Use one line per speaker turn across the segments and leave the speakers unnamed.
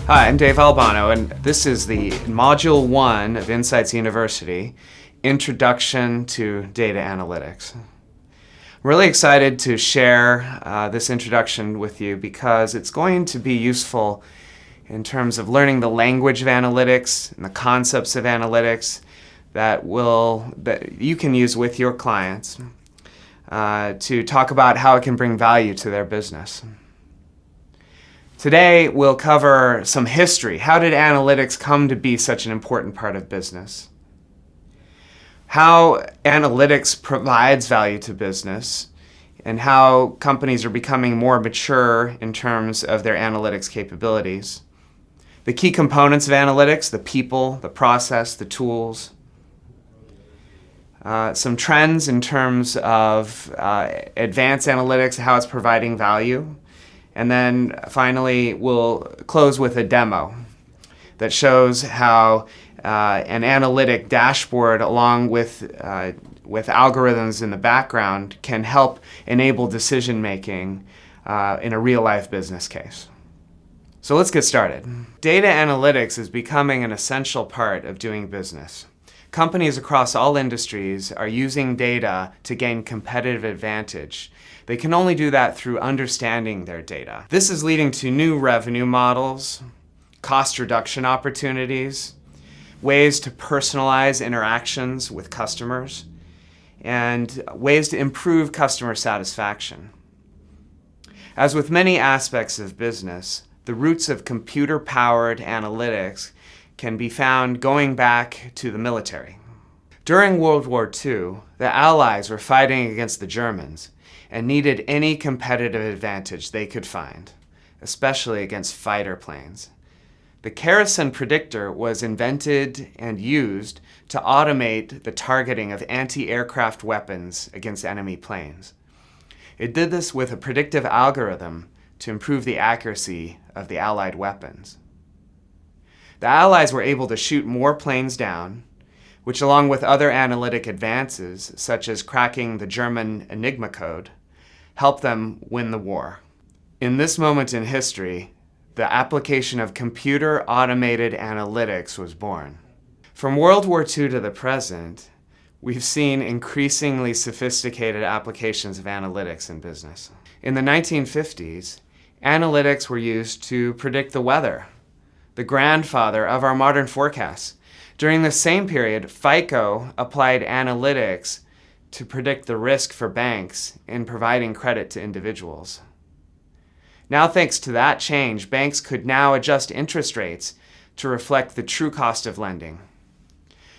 Hi, I'm Dave Albano, and this is the Module 1 of Insights University, Introduction to Data Analytics. I'm really excited to share this introduction with you because it's going to be useful in terms of learning the language of analytics and the concepts of analytics that you can use with your clients to talk about how it can bring value to their business. Today, we'll cover some history. How did analytics come to be such an important part of business? How analytics provides value to business, and how companies are becoming more mature in terms of their analytics capabilities. The key components of analytics, the people, the process, the tools. Some trends in terms of advanced analytics, how it's providing value. And then finally, we'll close with a demo that shows how an analytic dashboard along with algorithms in the background can help enable decision making in a real-life business case. So let's get started. Data analytics is becoming an essential part of doing business. Companies across all industries are using data to gain competitive advantage. They can only do that through understanding their data. This is leading to new revenue models, cost reduction opportunities, ways to personalize interactions with customers, and ways to improve customer satisfaction. As with many aspects of business, the roots of computer-powered analytics can be found going back to the military. During World War II, the Allies were fighting against the Germans and needed any competitive advantage they could find, especially against fighter planes. The Kerosene predictor was invented and used to automate the targeting of anti-aircraft weapons against enemy planes. It did this with a predictive algorithm to improve the accuracy of the Allied weapons. The Allies were able to shoot more planes down, which along with other analytic advances, such as cracking the German Enigma code, helped them win the war. In this moment in history, the application of computer-automated analytics was born. From World War II to the present, we've seen increasingly sophisticated applications of analytics in business. In the 1950s, analytics were used to predict the weather, the grandfather of our modern forecasts. During the same period, FICO applied analytics to predict the risk for banks in providing credit to individuals. Now, thanks to that change, banks could now adjust interest rates to reflect the true cost of lending.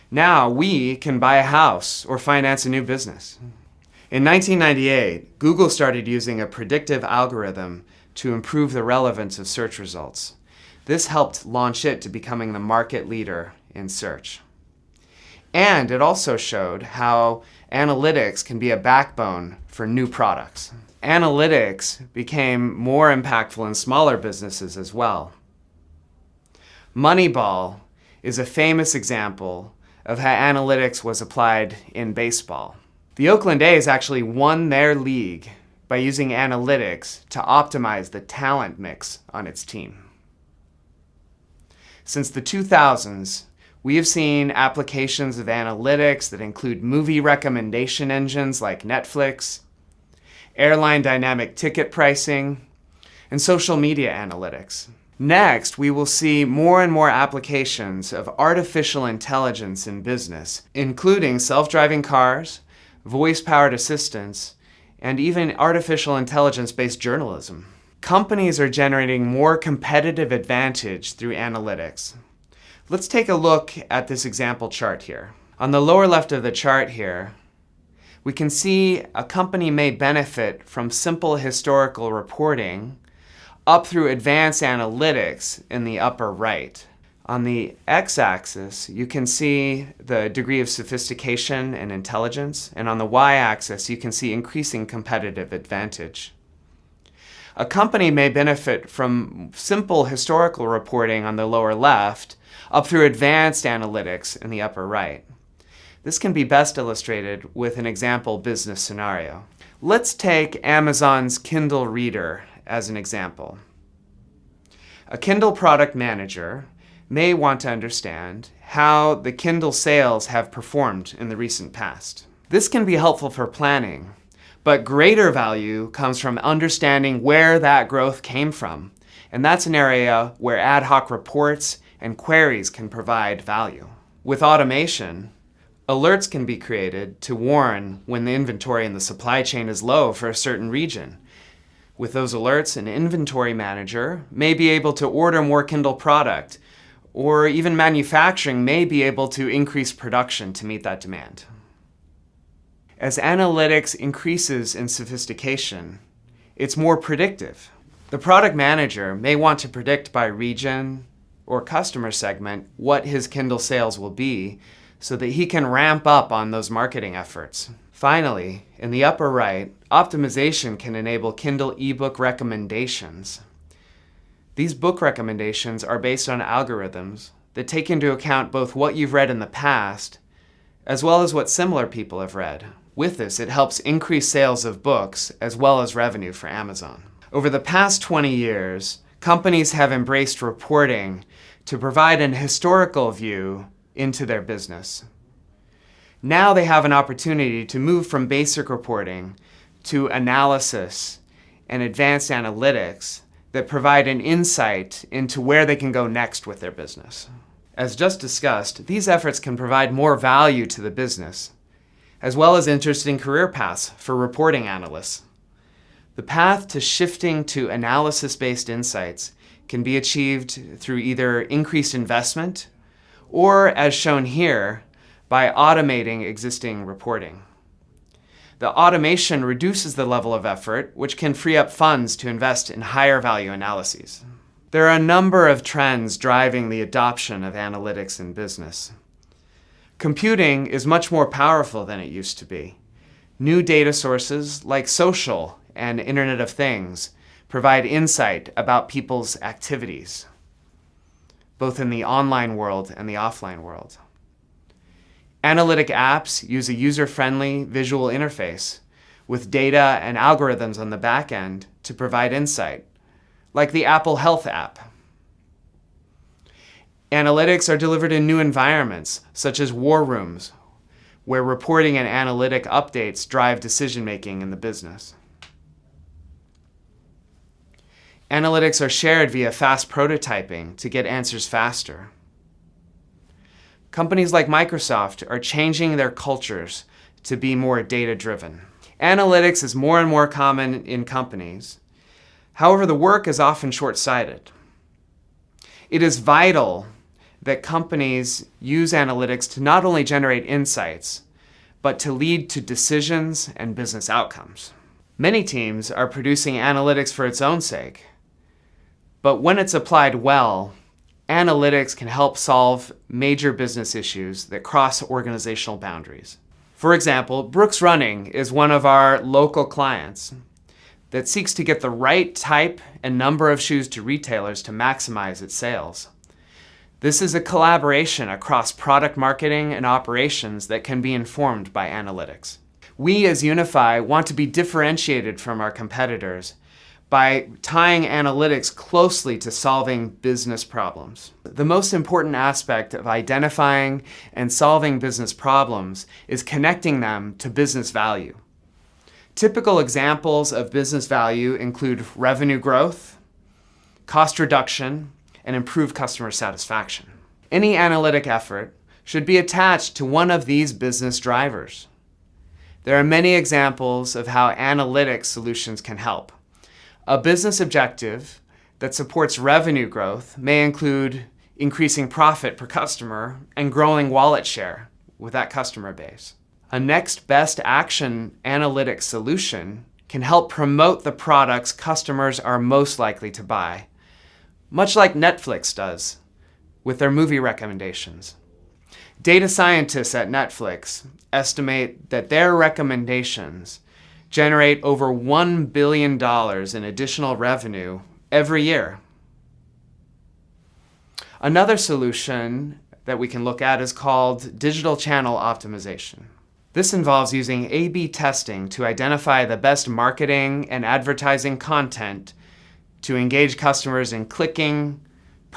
Now, we can buy a house or finance a new business. In 1998, Google started using a predictive algorithm to improve the relevance of search results. This helped launch it to becoming the market leader in search. And it also showed how analytics can be a backbone for new products. Analytics became more impactful in smaller businesses as well. Moneyball is a famous example of how analytics was applied in baseball. The Oakland A's actually won their league by using analytics to optimize the talent mix on its team. Since the 2000s, we have seen applications of analytics that include movie recommendation engines like Netflix, airline dynamic ticket pricing, and social media analytics. Next, we will see more and more applications of artificial intelligence in business, including self-driving cars, voice-powered assistants, and even artificial intelligence-based journalism. Companies are generating more competitive advantage through analytics. Let's take a look at this example chart here. On the lower left of the chart here, we can see a company may benefit from simple historical reporting up through advanced analytics in the upper right. On the x-axis, you can see the degree of sophistication and intelligence, and on the y-axis, you can see increasing competitive advantage. A company may benefit from simple historical reporting on the lower left up through advanced analytics in the upper right. This can be best illustrated with an example business scenario. Let's take Amazon's Kindle Reader as an example. A Kindle product manager may want to understand how the Kindle sales have performed in the recent past. This can be helpful for planning, but greater value comes from understanding where that growth came from, and that's an area where ad hoc reports and queries can provide value. With automation, alerts can be created to warn when the inventory in the supply chain is low for a certain region. With those alerts, an inventory manager may be able to order more Kindle product, or even manufacturing may be able to increase production to meet that demand. As analytics increases in sophistication, it's more predictive. The product manager may want to predict by region or customer segment what his Kindle sales will be so that he can ramp up on those marketing efforts. Finally, in the upper right, optimization can enable Kindle ebook recommendations. These book recommendations are based on algorithms that take into account both what you've read in the past as well as what similar people have read. With this, it helps increase sales of books as well as revenue for Amazon. Over the past 20 years, companies have embraced reporting to provide an historical view into their business. Now they have an opportunity to move from basic reporting to analysis and advanced analytics that provide an insight into where they can go next with their business. As just discussed, these efforts can provide more value to the business, as well as interesting career paths for reporting analysts. The path to shifting to analysis-based insights can be achieved through either increased investment or, as shown here, by automating existing reporting. The automation reduces the level of effort, which can free up funds to invest in higher value analyses. There are a number of trends driving the adoption of analytics in business. Computing is much more powerful than it used to be. New data sources like social and Internet of Things provide insight about people's activities, both in the online world and the offline world. Analytic apps use a user-friendly visual interface with data and algorithms on the back end to provide insight, like the Apple Health app. Analytics are delivered in new environments, such as war rooms, where reporting and analytic updates drive decision-making in the business. Analytics are shared via fast prototyping to get answers faster. Companies like Microsoft are changing their cultures to be more data-driven. Analytics is more and more common in companies. However, the work is often short-sighted. It is vital that companies use analytics to not only generate insights, but to lead to decisions and business outcomes. Many teams are producing analytics for its own sake, but when it's applied well, analytics can help solve major business issues that cross organizational boundaries. For example, Brooks Running is one of our local clients that seeks to get the right type and number of shoes to retailers to maximize its sales. This is a collaboration across product marketing and operations that can be informed by analytics. We as Unify want to be differentiated from our competitors by tying analytics closely to solving business problems. The most important aspect of identifying and solving business problems is connecting them to business value. Typical examples of business value include revenue growth, cost reduction, and improved customer satisfaction. Any analytic effort should be attached to one of these business drivers. There are many examples of how analytic solutions can help. A business objective that supports revenue growth may include increasing profit per customer and growing wallet share with that customer base. A next best action analytic solution can help promote the products customers are most likely to buy, much like Netflix does with their movie recommendations. Data scientists at Netflix estimate that their recommendations generate over $1 billion in additional revenue every year. Another solution that we can look at is called digital channel optimization. This involves using A/B testing to identify the best marketing and advertising content to engage customers in clicking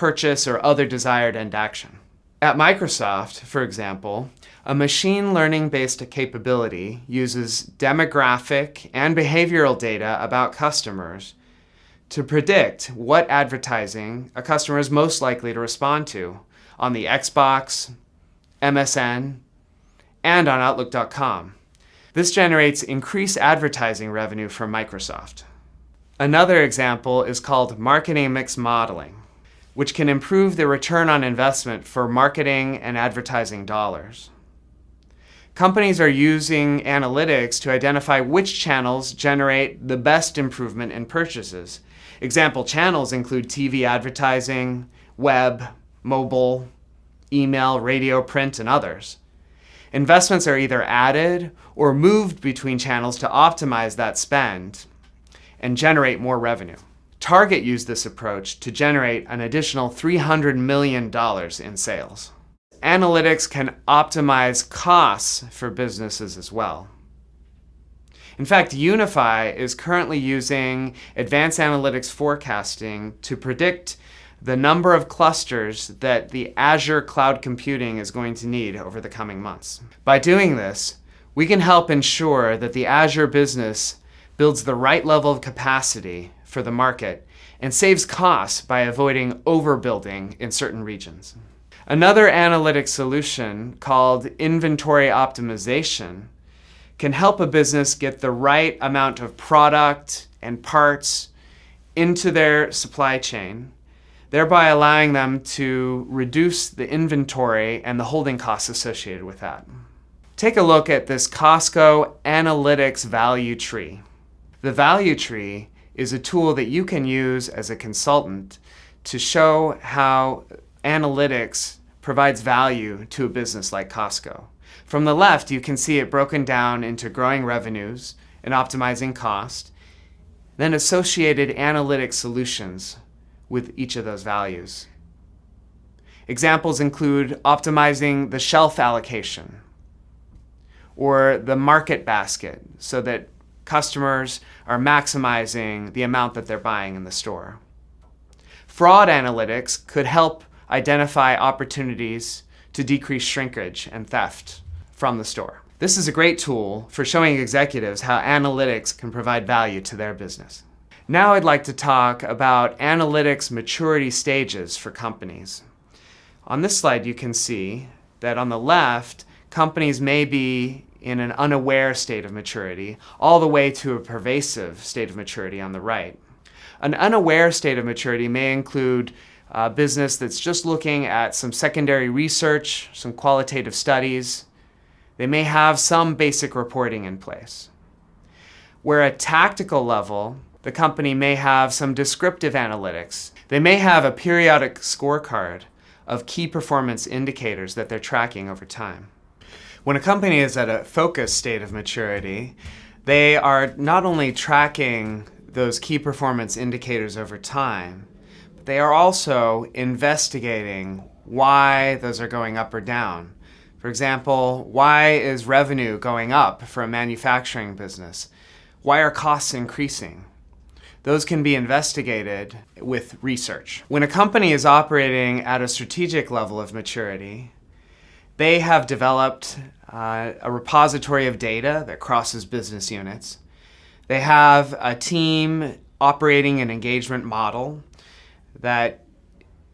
purchase, or other desired end action. At Microsoft, for example, a machine learning-based capability uses demographic and behavioral data about customers to predict what advertising a customer is most likely to respond to on the Xbox, MSN, and on Outlook.com. This generates increased advertising revenue for Microsoft. Another example is called marketing mix modeling, which can improve the return on investment for marketing and advertising dollars. Companies are using analytics to identify which channels generate the best improvement in purchases. Example channels include TV advertising, web, mobile, email, radio, print, and others. Investments are either added or moved between channels to optimize that spend and generate more revenue. Target used this approach to generate an additional $300 million in sales. Analytics can optimize costs for businesses as well. In fact, Unify is currently using advanced analytics forecasting to predict the number of clusters that the Azure cloud computing is going to need over the coming months. By doing this, we can help ensure that the Azure business builds the right level of capacity for the market and saves costs by avoiding overbuilding in certain regions. Another analytics solution called inventory optimization can help a business get the right amount of product and parts into their supply chain, thereby allowing them to reduce the inventory and the holding costs associated with that. Take a look at this Costco Analytics Value Tree. The Value Tree is a tool that you can use as a consultant to show how analytics provides value to a business like Costco. From the left, you can see it broken down into growing revenues and optimizing cost, then associated analytic solutions with each of those values. Examples include optimizing the shelf allocation or the market basket so that customers are maximizing the amount that they're buying in the store. Fraud analytics could help identify opportunities to decrease shrinkage and theft from the store. This is a great tool for showing executives how analytics can provide value to their business. Now I'd like to talk about analytics maturity stages for companies. On this slide you can see that on the left, companies may be in an unaware state of maturity, all the way to a pervasive state of maturity on the right. An unaware state of maturity may include a business that's just looking at some secondary research, some qualitative studies. They may have some basic reporting in place. Where at tactical level, the company may have some descriptive analytics. They may have a periodic scorecard of key performance indicators that they're tracking over time. When a company is at a focused state of maturity, they are not only tracking those key performance indicators over time, but they are also investigating why those are going up or down. For example, why is revenue going up for a manufacturing business? Why are costs increasing? Those can be investigated with research. When a company is operating at a strategic level of maturity, they have developed a repository of data that crosses business units. They have a team operating an engagement model that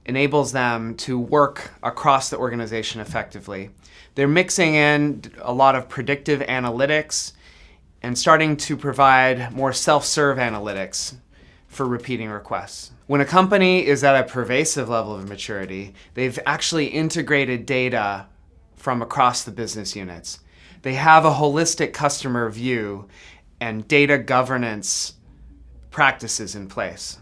enables them to work across the organization effectively. They're mixing in a lot of predictive analytics and starting to provide more self-serve analytics for repeating requests. When a company is at a pervasive level of maturity, they've actually integrated data from across the business units. They have a holistic customer view and data governance practices in place.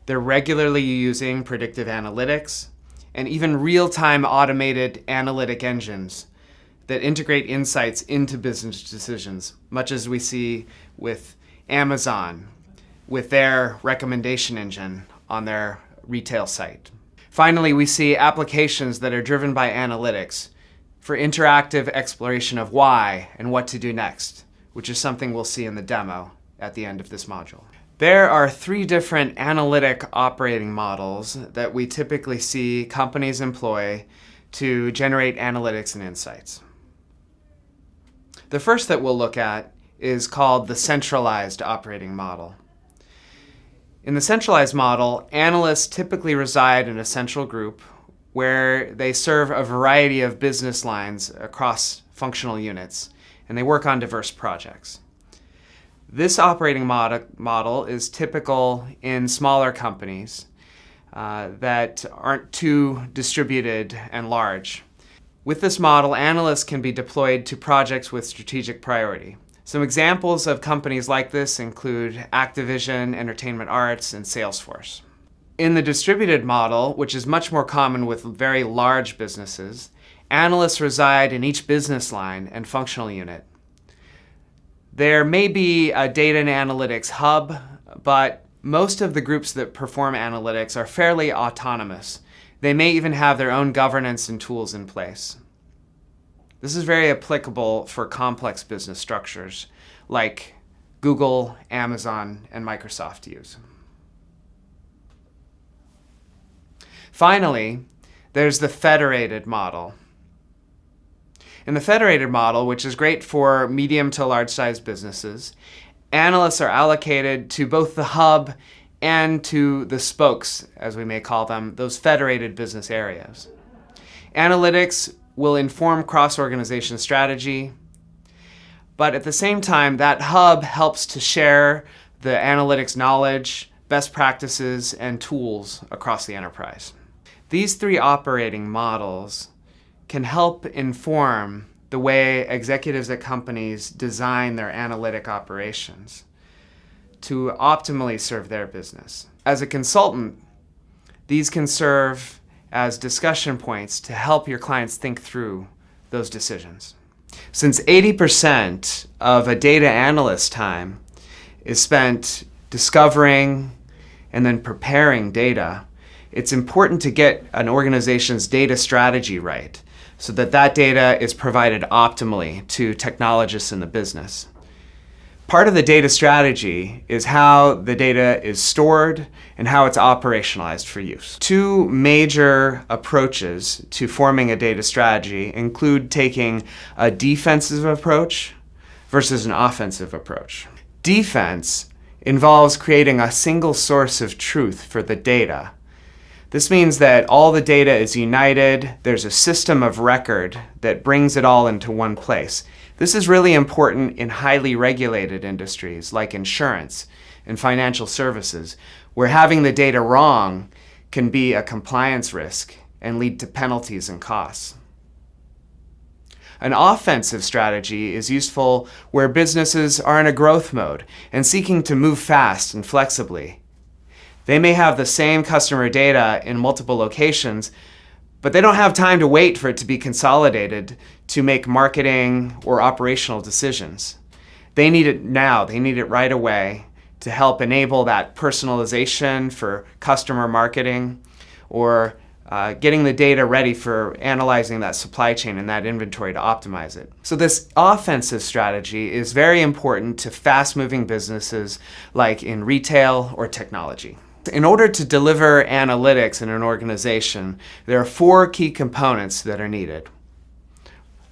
They're regularly using predictive analytics and even real-time automated analytic engines that integrate insights into business decisions, much as we see with Amazon, with their recommendation engine on their retail site. Finally, we see applications that are driven by analytics for interactive exploration of why and what to do next, which is something we'll see in the demo at the end of this module. There are three different analytic operating models that we typically see companies employ to generate analytics and insights. The first that we'll look at is called the centralized operating model. In the centralized model, analysts typically reside in a central group where they serve a variety of business lines across functional units, and they work on diverse projects. This operating model is typical in smaller companies that aren't too distributed and large. With this model, analysts can be deployed to projects with strategic priority. Some examples of companies like this include Activision, Entertainment Arts, and Salesforce. In the distributed model, which is much more common with very large businesses, analysts reside in each business line and functional unit. There may be a data and analytics hub, but most of the groups that perform analytics are fairly autonomous. They may even have their own governance and tools in place. This is very applicable for complex business structures like Google, Amazon, and Microsoft use. Finally, there's the federated model. In the federated model, which is great for medium to large-sized businesses, analysts are allocated to both the hub and to the spokes, as we may call them, those federated business areas. Analytics will inform cross-organization strategy, but at the same time, that hub helps to share the analytics knowledge, best practices, and tools across the enterprise. These three operating models can help inform the way executives at companies design their analytic operations to optimally serve their business. As a consultant, these can serve as discussion points to help your clients think through those decisions. Since 80% of a data analyst's time is spent discovering and then preparing data, it's important to get an organization's data strategy right so that that data is provided optimally to technologists in the business. Part of the data strategy is how the data is stored and how it's operationalized for use. Two major approaches to forming a data strategy include taking a defensive approach versus an offensive approach. Defense involves creating a single source of truth for the data. This means that all the data is united, there's a system of record that brings it all into one place. This is really important in highly regulated industries like insurance and financial services, where having the data wrong can be a compliance risk and lead to penalties and costs. An offensive strategy is useful where businesses are in a growth mode and seeking to move fast and flexibly. They may have the same customer data in multiple locations, but they don't have time to wait for it to be consolidated to make marketing or operational decisions. They need it now. They need it right away to help enable that personalization for customer marketing or getting the data ready for analyzing that supply chain and that inventory to optimize it. So this offensive strategy is very important to fast-moving businesses like in retail or technology. In order to deliver analytics in an organization, there are four key components that are needed.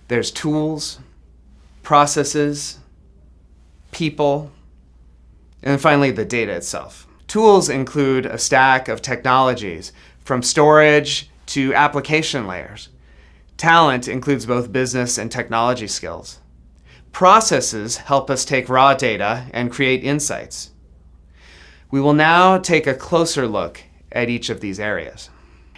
There's tools, processes, people, and finally the data itself. Tools include a stack of technologies from storage to application layers. Talent includes both business and technology skills. Processes help us take raw data and create insights. We will now take a closer look at each of these areas.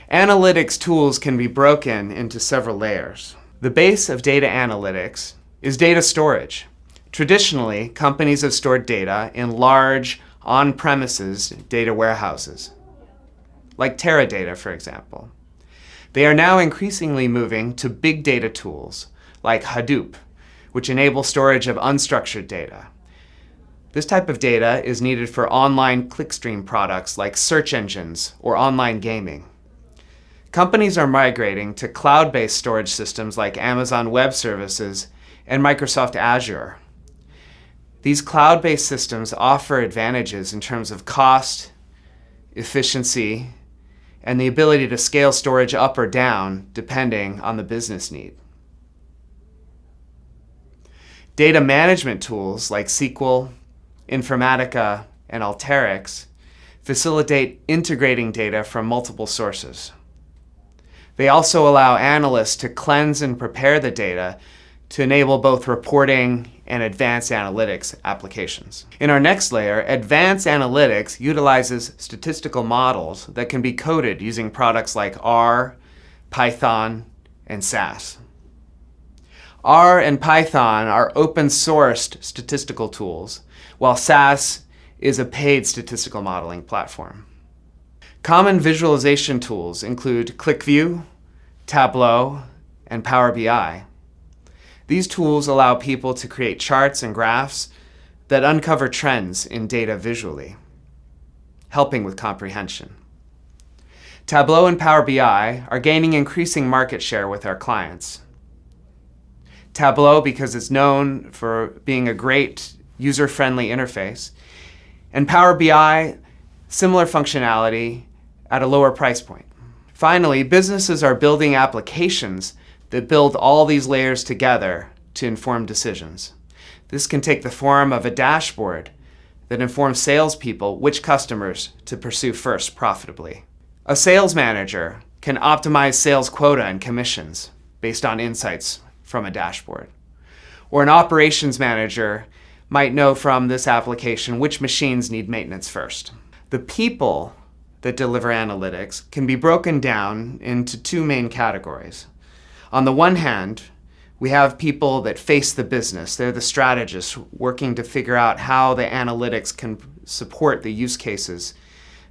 Analytics tools can be broken into several layers. The base of data analytics is data storage. Traditionally, companies have stored data in large, on-premises data warehouses, like Teradata, for example. They are now increasingly moving to big data tools, like Hadoop, which enable storage of unstructured data. This type of data is needed for online clickstream products like search engines or online gaming. Companies are migrating to cloud-based storage systems like Amazon Web Services and Microsoft Azure. These cloud-based systems offer advantages in terms of cost, efficiency, and the ability to scale storage up or down depending on the business need. Data management tools like SQL, Informatica, and Alteryx facilitate integrating data from multiple sources. They also allow analysts to cleanse and prepare the data to enable both reporting and advanced analytics applications. In our next layer, advanced analytics utilizes statistical models that can be coded using products like R, Python, and SAS. R and Python are open-sourced statistical tools, while SAS is a paid statistical modeling platform. Common visualization tools include QlikView, Tableau, and Power BI. These tools allow people to create charts and graphs that uncover trends in data visually, helping with comprehension. Tableau and Power BI are gaining increasing market share with our clients. Tableau because it's known for being a great user-friendly interface, and Power BI, similar functionality at a lower price point. Finally, businesses are building applications that build all these layers together to inform decisions. This can take the form of a dashboard that informs salespeople which customers to pursue first profitably. A sales manager can optimize sales quota and commissions based on insights from a dashboard. Or an operations manager might know from this application which machines need maintenance first. The people that deliver analytics can be broken down into two main categories. On the one hand, we have people that face the business. They're the strategists working to figure out how the analytics can support the use cases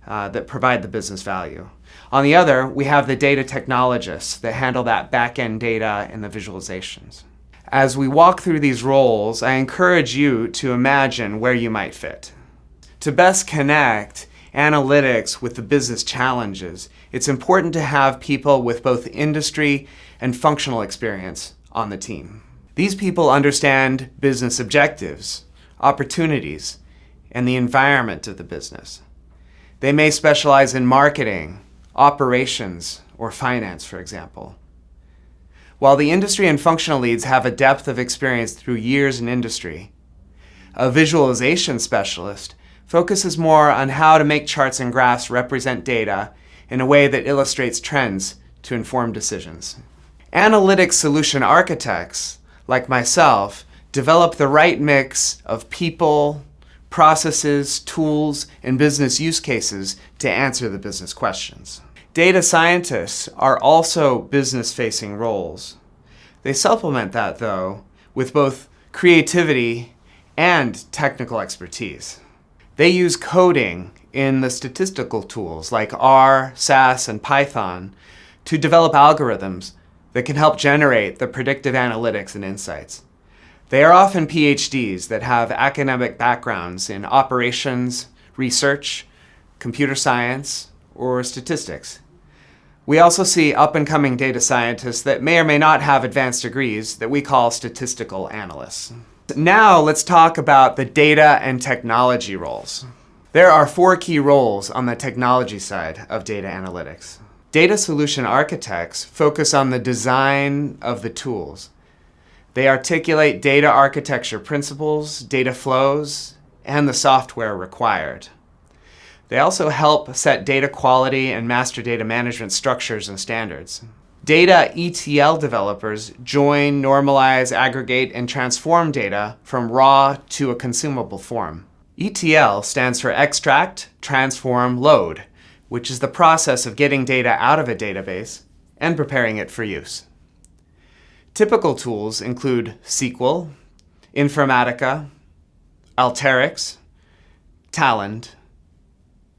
that provide the business value. On the other, we have the data technologists that handle that back-end data and the visualizations. As we walk through these roles, I encourage you to imagine where you might fit. To best connect analytics with the business challenges, it's important to have people with both industry and functional experience on the team. These people understand business objectives, opportunities, and the environment of the business. They may specialize in marketing, operations, or finance, for example. While the industry and functional leads have a depth of experience through years in industry, a visualization specialist focuses more on how to make charts and graphs represent data in a way that illustrates trends to inform decisions. Analytics solution architects, like myself, develop the right mix of people, processes, tools, and business use cases to answer the business questions. Data scientists are also business-facing roles. They supplement that, though, with both creativity and technical expertise. They use coding in the statistical tools like R, SAS, and Python to develop algorithms that can help generate the predictive analytics and insights. They are often PhDs that have academic backgrounds in operations, research, computer science, or statistics. We also see up-and-coming data scientists that may or may not have advanced degrees that we call statistical analysts. Now let's talk about the data and technology roles. There are 4 key roles on the technology side of data analytics. Data solution architects focus on the design of the tools. They articulate data architecture principles, data flows, and the software required. They also help set data quality and master data management structures and standards. Data ETL developers join, normalize, aggregate, and transform data from raw to a consumable form. ETL stands for extract, transform, load, which is the process of getting data out of a database and preparing it for use. Typical tools include SQL, Informatica, Alteryx, Talend,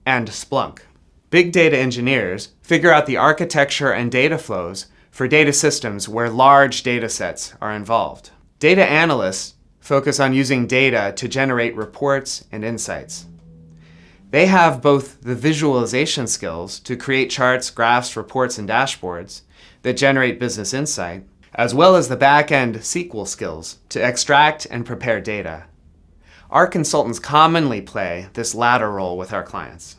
and Splunk. Big data engineers figure out the architecture and data flows for data systems where large data sets are involved. Data analysts focus on using data to generate reports and insights. They have both the visualization skills to create charts, graphs, reports, and dashboards that generate business insight, as well as the back-end SQL skills to extract and prepare data. Our consultants commonly play this latter role with our clients.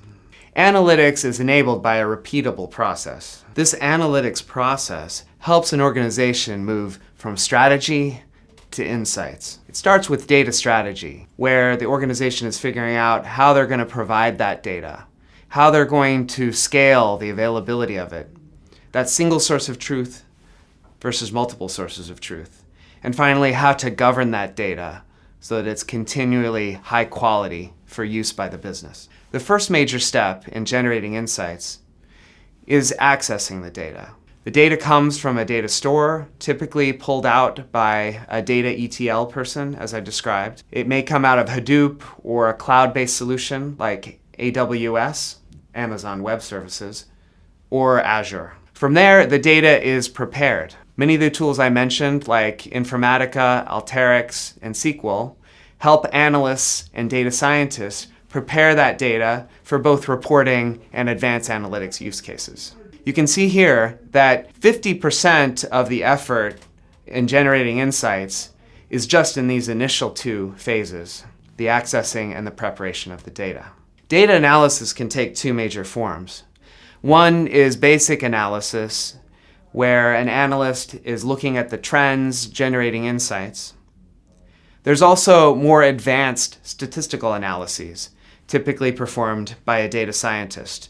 Analytics is enabled by a repeatable process. This analytics process helps an organization move from strategy to insights. It starts with data strategy, where the organization is figuring out how they're going to provide that data, how they're going to scale the availability of it, that single source of truth versus multiple sources of truth, and finally, how to govern that data so that it's continually high quality for use by the business. The first major step in generating insights is accessing the data. The data comes from a data store, typically pulled out by a data ETL person, as I described. It may come out of Hadoop or a cloud-based solution like AWS, Amazon Web Services, or Azure. From there, the data is prepared. Many of the tools I mentioned, like Informatica, Alteryx, and SQL, help analysts and data scientists prepare that data for both reporting and advanced analytics use cases. You can see here that 50% of the effort in generating insights is just in these initial two phases, the accessing and the preparation of the data. Data analysis can take two major forms. One is basic analysis, where an analyst is looking at the trends, generating insights. There's also more advanced statistical analyses, typically performed by a data scientist.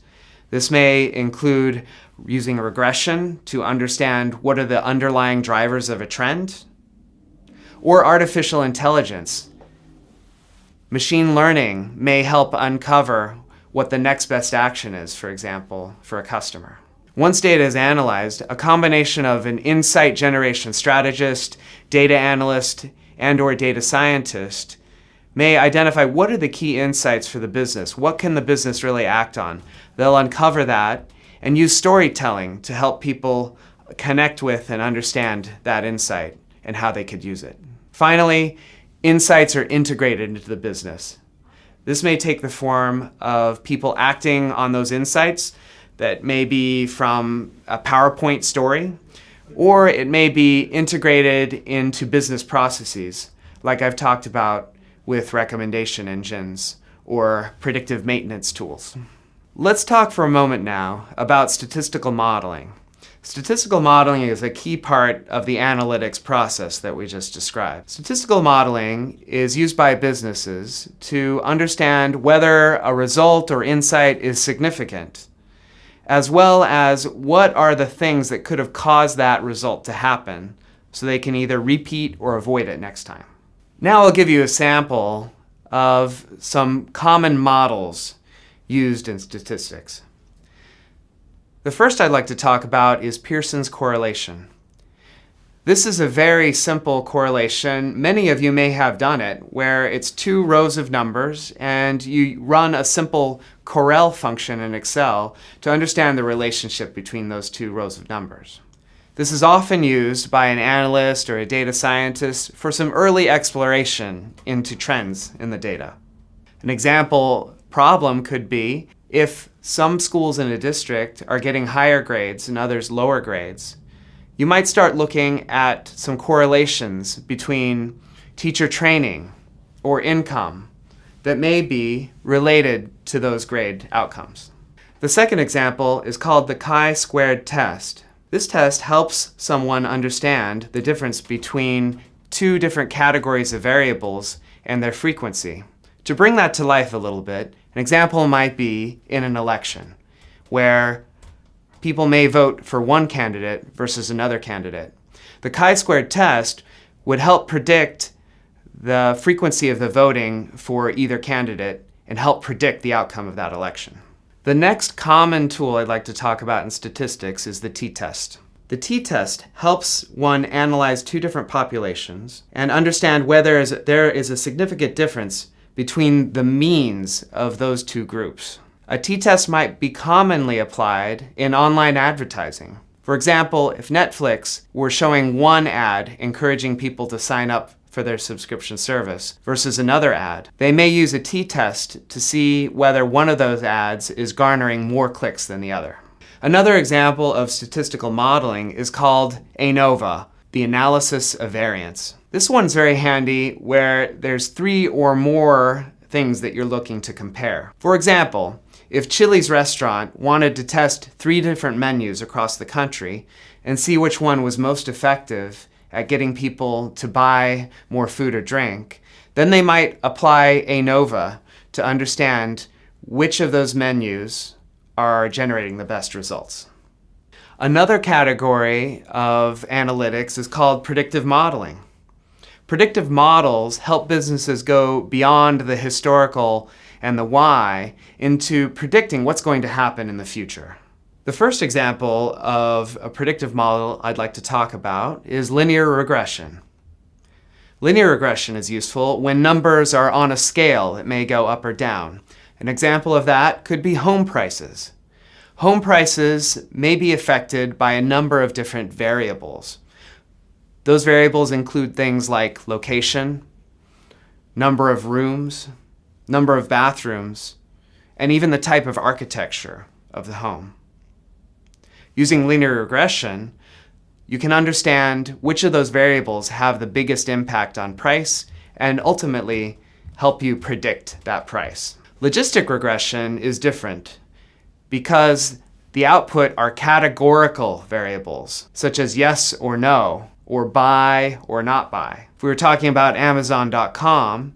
This may include using regression to understand what are the underlying drivers of a trend, or artificial intelligence. Machine learning may help uncover what the next best action is, for example, for a customer. Once data is analyzed, a combination of an insight generation strategist, data analyst, and/or data scientist may identify what are the key insights for the business. What can the business really act on? They'll uncover that and use storytelling to help people connect with and understand that insight and how they could use it. Finally, insights are integrated into the business. This may take the form of people acting on those insights that may be from a PowerPoint story, or it may be integrated into business processes, like I've talked about with recommendation engines or predictive maintenance tools. Let's talk for a moment now about statistical modeling. Statistical modeling is a key part of the analytics process that we just described. Statistical modeling is used by businesses to understand whether a result or insight is significant, as well as what are the things that could have caused that result to happen, so they can either repeat or avoid it next time. Now I'll give you a sample of some common models used in statistics. The first I'd like to talk about is Pearson's correlation. This is a very simple correlation. Many of you may have done it, where it's two rows of numbers and you run a simple Correl function in Excel to understand the relationship between those two rows of numbers. This is often used by an analyst or a data scientist for some early exploration into trends in the data. An example problem could be if some schools in a district are getting higher grades and others lower grades, you might start looking at some correlations between teacher training or income that may be related to those grade outcomes. The second example is called the chi-squared test. This test helps someone understand the difference between two different categories of variables and their frequency. To bring that to life a little bit, an example might be in an election, where people may vote for one candidate versus another candidate. The chi-squared test would help predict the frequency of the voting for either candidate and help predict the outcome of that election. The next common tool I'd like to talk about in statistics is the t-test. The t-test helps one analyze two different populations and understand whether there is a significant difference between the means of those two groups. A t-test might be commonly applied in online advertising. For example, if Netflix were showing one ad encouraging people to sign up for their subscription service versus another ad, they may use a t-test to see whether one of those ads is garnering more clicks than the other. Another example of statistical modeling is called ANOVA, the analysis of variance. This one's very handy where there's 3 or more things that you're looking to compare. For example, if Chili's restaurant wanted to test 3 different menus across the country and see which one was most effective at getting people to buy more food or drink, then they might apply ANOVA to understand which of those menus are generating the best results. Another category of analytics is called predictive modeling. Predictive models help businesses go beyond the historical and the why into predicting what's going to happen in the future. The first example of a predictive model I'd like to talk about is linear regression. Linear regression is useful when numbers are on a scale that may go up or down. An example of that could be home prices. Home prices may be affected by a number of different variables. Those variables include things like location, number of rooms, number of bathrooms, and even the type of architecture of the home. Using linear regression, you can understand which of those variables have the biggest impact on price and ultimately help you predict that price. Logistic regression is different because the output are categorical variables, such as yes or no, or buy or not buy. If we were talking about Amazon.com,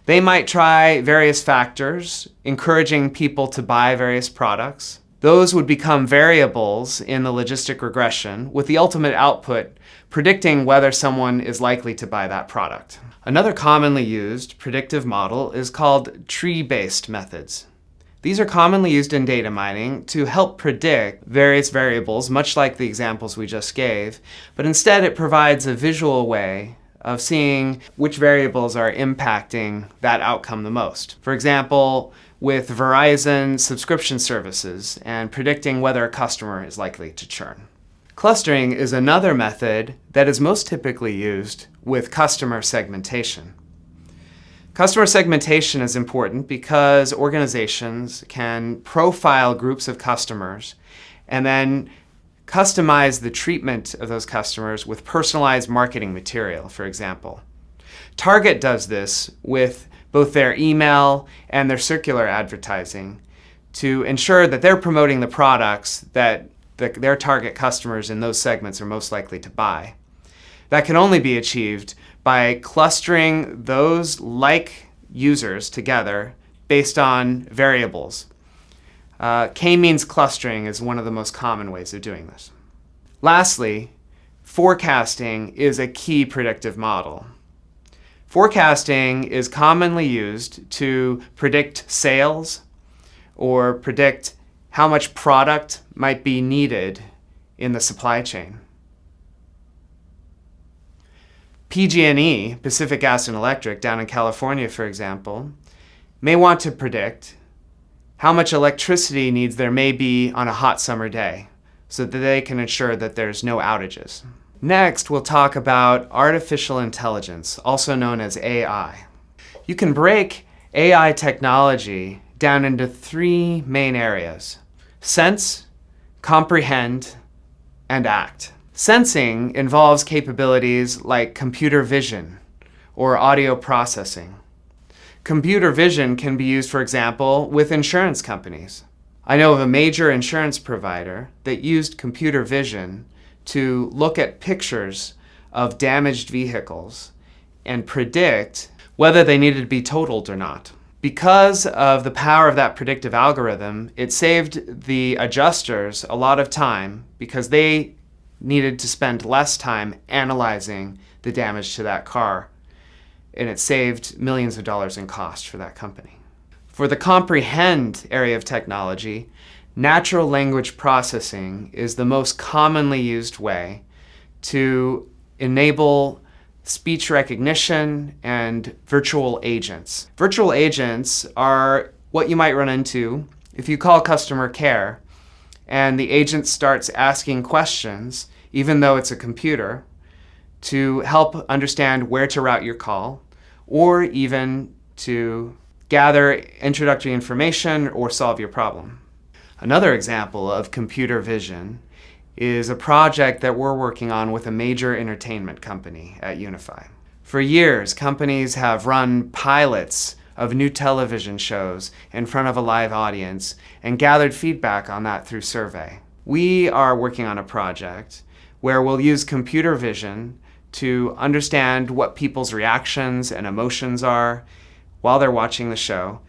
they might try various factors, encouraging people to buy various products. Those would become variables in the logistic regression, with the ultimate output predicting whether someone is likely to buy that product. Another commonly used predictive model is called tree-based methods. These are commonly used in data mining to help predict various variables, much like the examples we just gave, but instead it provides a visual way of seeing which variables are impacting that outcome the most. For example, with Verizon subscription services and predicting whether a customer is likely to churn. Clustering is another method that is most typically used with customer segmentation. Customer segmentation is important because organizations can profile groups of customers and then customize the treatment of those customers with personalized marketing material, for example. Target does this with both their email and their circular advertising to ensure that they're promoting the products that their target customers in those segments are most likely to buy. That can only be achieved by clustering those like users together based on variables. K-means clustering is one of the most common ways of doing this. Lastly, forecasting is a key predictive model. Forecasting is commonly used to predict sales or predict how much product might be needed in the supply chain. PG&E, Pacific Gas and Electric, down in California, for example, may want to predict how much electricity needs there may be on a hot summer day so that they can ensure that there's no outages. Next, we'll talk about artificial intelligence, also known as AI. You can break AI technology down into 3 main areas: sense, comprehend, and act. Sensing involves capabilities like computer vision or audio processing. Computer vision can be used, for example, with insurance companies. I know of a major insurance provider that used computer vision to look at pictures of damaged vehicles and predict whether they needed to be totaled or not. Because of the power of that predictive algorithm, it saved the adjusters a lot of time because they needed to spend less time analyzing the damage to that car, and it saved millions of dollars in cost for that company. For the comprehend area of technology, natural language processing is the most commonly used way to enable speech recognition and virtual agents. Virtual agents are what you might run into if you call customer care and the agent starts asking questions, even though it's a computer, to help understand where to route your call, or even to gather introductory information or solve your problem. Another example of computer vision is a project that we're working on with a major entertainment company at Unify. For years, companies have run pilots of new television shows in front of a live audience and gathered feedback on that through survey. We are working on a project where we'll use computer vision to understand what people's reactions and emotions are while they're watching the show,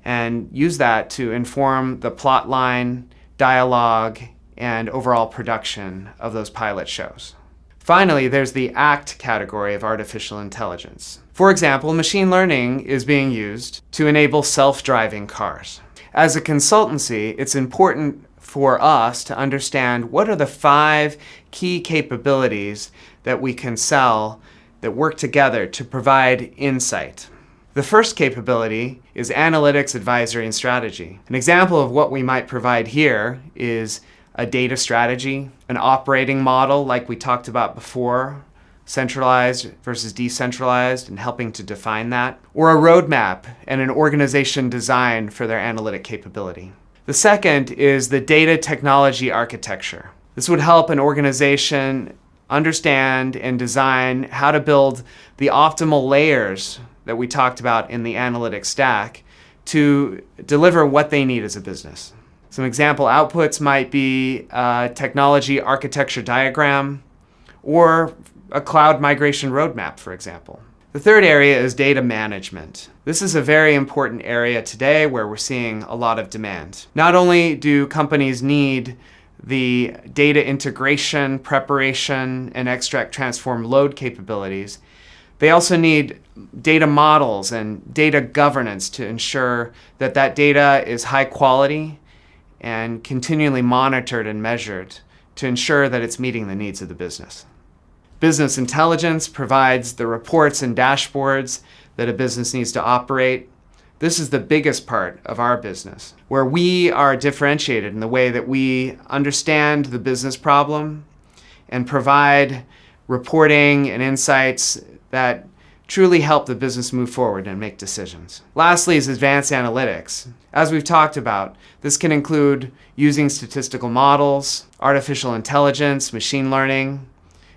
and use that to inform the plot line, dialogue, and overall production of those pilot shows. Finally, there's the ACT category of artificial intelligence. For example, machine learning is being used to enable self-driving cars. As a consultancy, it's important for us to understand what are the 5 key capabilities that we can sell that work together to provide insight. The first capability is analytics, advisory, and strategy. An example of what we might provide here is a data strategy, an operating model like we talked about before, centralized versus decentralized, and helping to define that, or a roadmap and an organization design for their analytic capability. The second is the data technology architecture. This would help an organization understand and design how to build the optimal layers that we talked about in the analytics stack to deliver what they need as a business. Some example outputs might be a technology architecture diagram or a cloud migration roadmap, for example. The third area is data management. This is a very important area today where we're seeing a lot of demand. Not only do companies need the data integration, preparation, and extract, transform, load capabilities, they also need data models and data governance to ensure that that data is high quality and continually monitored and measured to ensure that it's meeting the needs of the business. Business intelligence provides the reports and dashboards that a business needs to operate. This is the biggest part of our business, where we are differentiated in the way that we understand the business problem and provide reporting and insights that truly help the business move forward and make decisions. Lastly is advanced analytics. As we've talked about, this can include using statistical models, artificial intelligence, machine learning,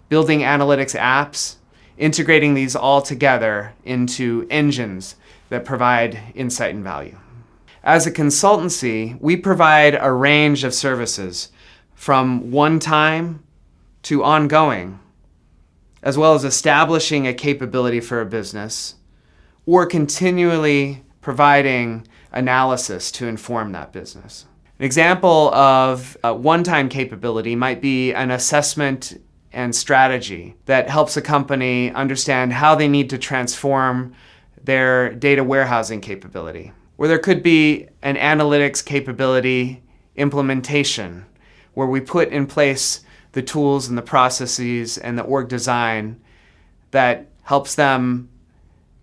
building analytics apps, integrating these all together into engines that provide insight and value. As a consultancy, we provide a range of services from one-time to ongoing, as well as establishing a capability for a business or continually providing analysis to inform that business. An example of a one-time capability might be an assessment and strategy that helps a company understand how they need to transform their data warehousing capability. Or there could be an analytics capability implementation where we put in place the tools and the processes and the org design that helps them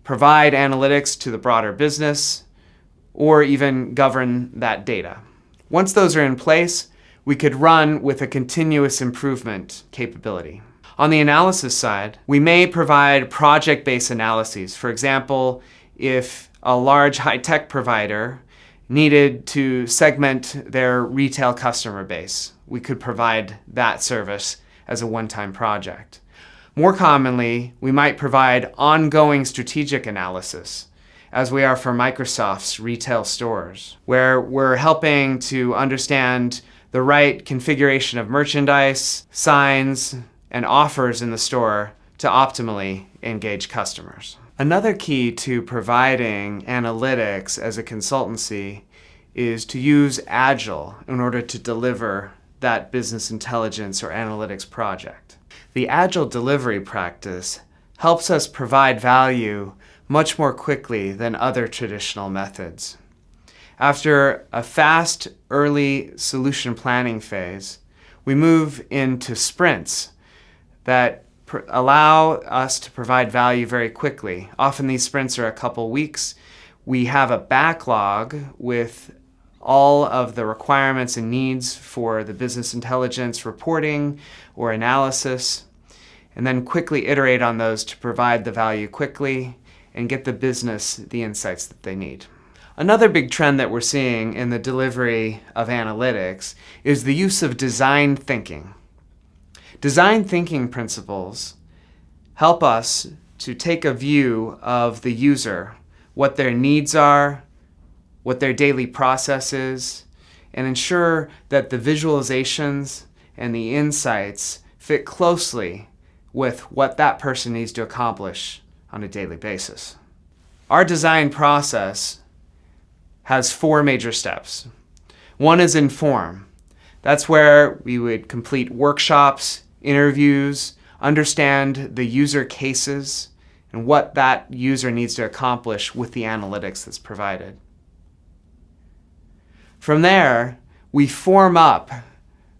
provide analytics to the broader business or even govern that data. Once those are in place, we could run with a continuous improvement capability. On the analysis side, we may provide project-based analyses. For example, if a large high-tech provider needed to segment their retail customer base, we could provide that service as a one-time project. More commonly, we might provide ongoing strategic analysis, as we are for Microsoft's retail stores, where we're helping to understand the right configuration of merchandise, signs, and offers in the store to optimally engage customers. Another key to providing analytics as a consultancy is to use Agile in order to deliver that business intelligence or analytics project. The Agile delivery practice helps us provide value much more quickly than other traditional methods. After a fast, early solution planning phase, we move into sprints that allow us to provide value very quickly. Often these sprints are a couple weeks. We have a backlog with all of the requirements and needs for the business intelligence reporting or analysis, and then quickly iterate on those to provide the value quickly and get the business the insights that they need. Another big trend that we're seeing in the delivery of analytics is the use of design thinking. Design thinking principles help us to take a view of the user, what their needs are, what their daily process is, and ensure that the visualizations and the insights fit closely with what that person needs to accomplish on a daily basis. Our design process has 4 major steps. One is inform. That's where we would complete workshops, interviews, understand the user cases, and what that user needs to accomplish with the analytics that's provided. From there, we form up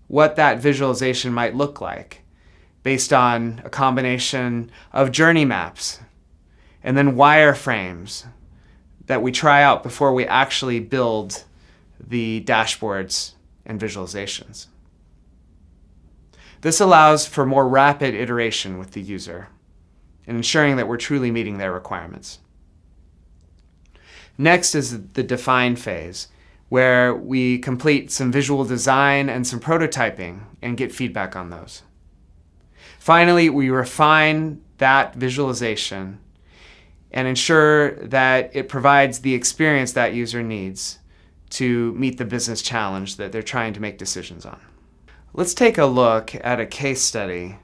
what that visualization might look like based on a combination of journey maps and then wireframes that we try out before we actually build the dashboards and visualizations. This allows for more rapid iteration with the user and ensuring that we're truly meeting their requirements. Next is the define phase, where we complete some visual design and some prototyping and get feedback on those. Finally, we refine that visualization and ensure that it provides the experience that user needs to meet the business challenge that they're trying to make decisions on. Let's take a look at a case study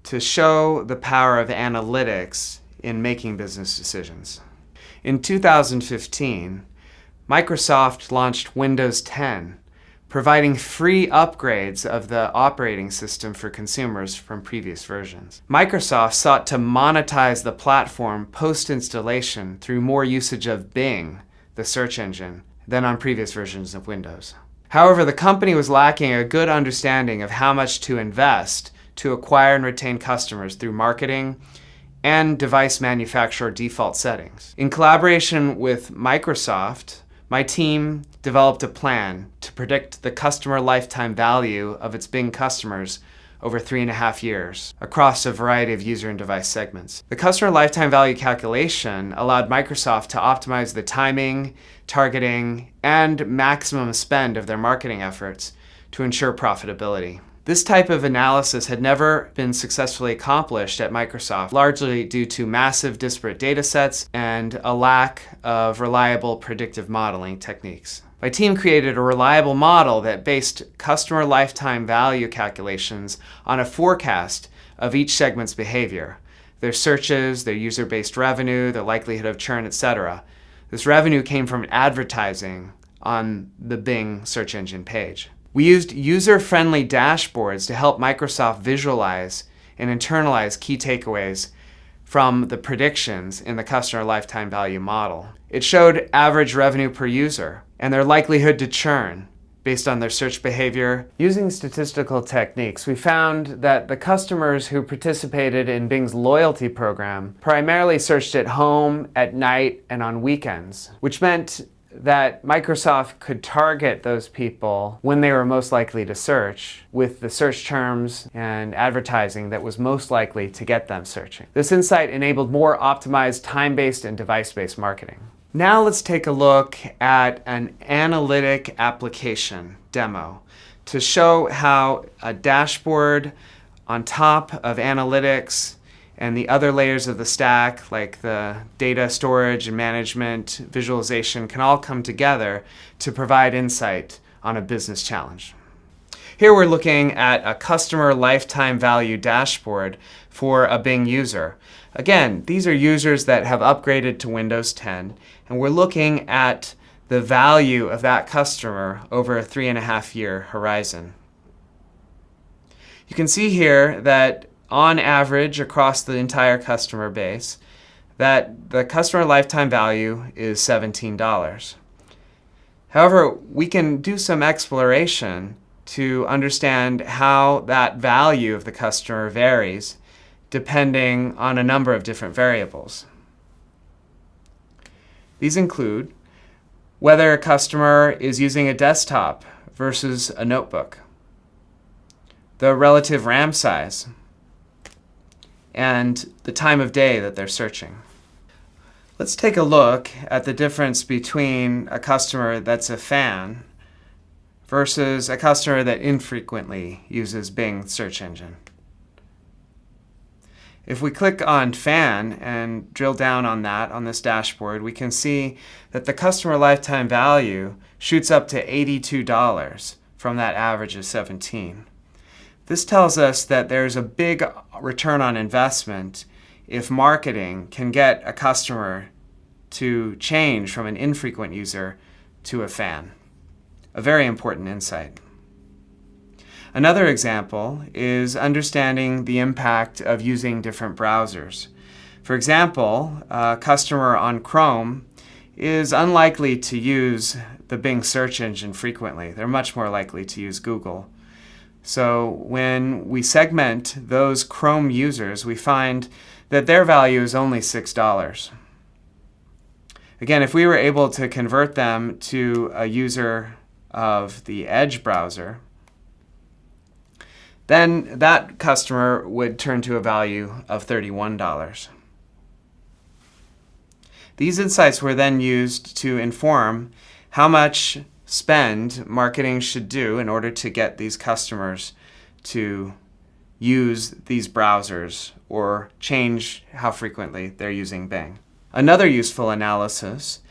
to show the power of analytics in making business decisions. In 2015, Microsoft launched Windows 10, providing free upgrades of the operating system for consumers from previous versions. Microsoft sought to monetize the platform post-installation through more usage of Bing, the search engine, than on previous versions of Windows. However, the company was lacking a good understanding of how much to invest to acquire and retain customers through marketing and device manufacturer default settings. In collaboration with Microsoft, my team developed a plan to predict the customer lifetime value of its Bing customers over 3.5 years across a variety of user and device segments. The customer lifetime value calculation allowed Microsoft to optimize the timing, targeting, and maximum spend of their marketing efforts to ensure profitability. This type of analysis had never been successfully accomplished at Microsoft, largely due to massive disparate data sets and a lack of reliable predictive modeling techniques. My team created a reliable model that based customer lifetime value calculations on a forecast of each segment's behavior, their searches, their user-based revenue, their likelihood of churn, etc. This revenue came from advertising on the Bing search engine page. We used user-friendly dashboards to help Microsoft visualize and internalize key takeaways from the predictions in the customer lifetime value model. It showed average revenue per user and their likelihood to churn based on their search behavior. Using statistical techniques, we found that the customers who participated in Bing's loyalty program primarily searched at home, at night, and on weekends, which meant that Microsoft could target those people when they were most likely to search with the search terms and advertising that was most likely to get them searching. This insight enabled more optimized time-based and device-based marketing. Now let's take a look at an analytic application demo to show how a dashboard on top of analytics and the other layers of the stack, like the data storage and management, visualization, can all come together to provide insight on a business challenge. Here we're looking at a customer lifetime value dashboard for a Bing user. Again, these are users that have upgraded to Windows 10, and we're looking at the value of that customer over a 3.5-year horizon. You can see here that on average across the entire customer base, that the customer lifetime value is $17. However, we can do some exploration to understand how that value of the customer varies depending on a number of different variables. These include whether a customer is using a desktop versus a notebook, the relative RAM size, and the time of day that they're searching. Let's take a look at the difference between a customer that's a fan versus a customer that infrequently uses Bing search engine. If we click on Fan and drill down on that on this dashboard, we can see that the customer lifetime value shoots up to $82 from that average of $17. This tells us that there's a big return on investment if marketing can get a customer to change from an infrequent user to a fan. A very important insight. Another example is understanding the impact of using different browsers. For example, a customer on Chrome is unlikely to use the Bing search engine frequently. They're much more likely to use Google. So when we segment those Chrome users, we find that their value is only $6. Again, if we were able to convert them to a user of the Edge browser, then that customer would turn to a value of $31. These insights were then used to inform how much spend marketing should do in order to get these customers to use these browsers or change how frequently they're using Bing. Another useful analysis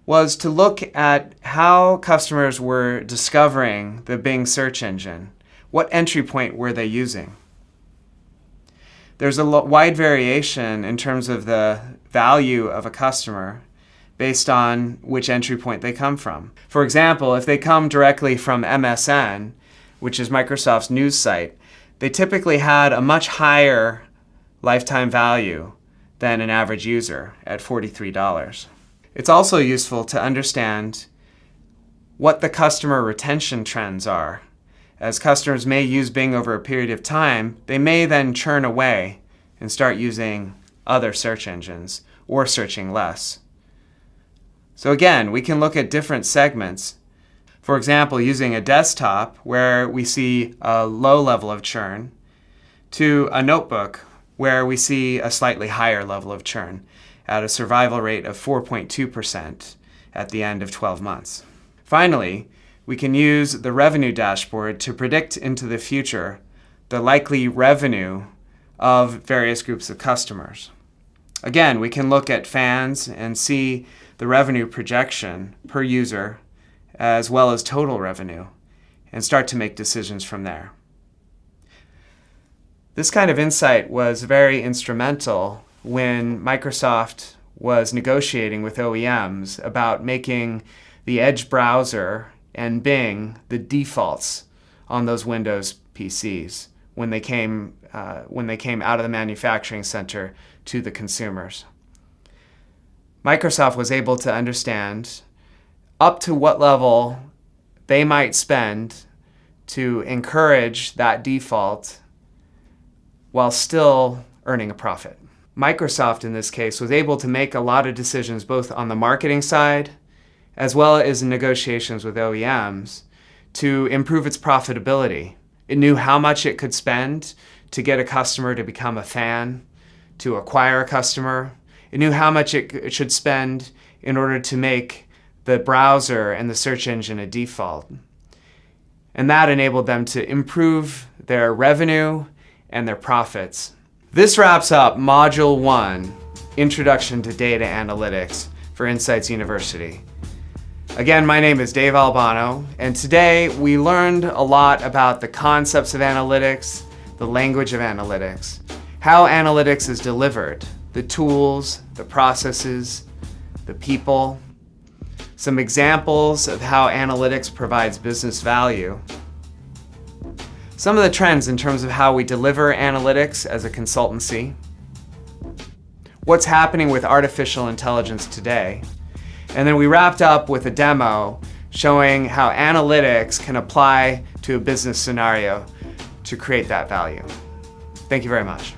was to look at how customers were discovering the Bing search engine. What entry point were they using? There's a wide variation in terms of the value of a customer based on which entry point they come from. For example, if they come directly from MSN, which is Microsoft's news site, they typically had a much higher lifetime value than an average user at $43. It's also useful to understand what the customer retention trends are. As customers may use Bing over a period of time, they may then churn away and start using other search engines or searching less. So again, we can look at different segments. For example, using a desktop where we see a low level of churn to a notebook where we see a slightly higher level of churn at a survival rate of 4.2% at the end of 12 months. Finally, we can use the revenue dashboard to predict into the future the likely revenue of various groups of customers. Again, we can look at fans and see the revenue projection per user as well as total revenue and start to make decisions from there. This kind of insight was very instrumental when Microsoft was negotiating with OEMs about making the Edge browser and Bing the defaults on those Windows PCs when they came out of the manufacturing center to the consumers. Microsoft was able to understand up to what level they might spend to encourage that default while still earning a profit. Microsoft, in this case, was able to make a lot of decisions both on the marketing side as well as in negotiations with OEMs to improve its profitability. It knew how much it could spend to get a customer to become a fan, to acquire a customer. It knew how much it should spend in order to make the browser and the search engine a default. And that enabled them to improve their revenue and their profits. This wraps up Module 1, Introduction to Data Analytics for Insights University. Again, my name is Dave Albano, and today we learned a lot about the concepts of analytics, the language of analytics, how analytics is delivered, the tools, the processes, the people, some examples of how analytics provides business value, some of the trends in terms of how we deliver analytics as a consultancy, what's happening with artificial intelligence today, and then we wrapped up with a demo showing how analytics can apply to a business scenario to create that value. Thank you very much.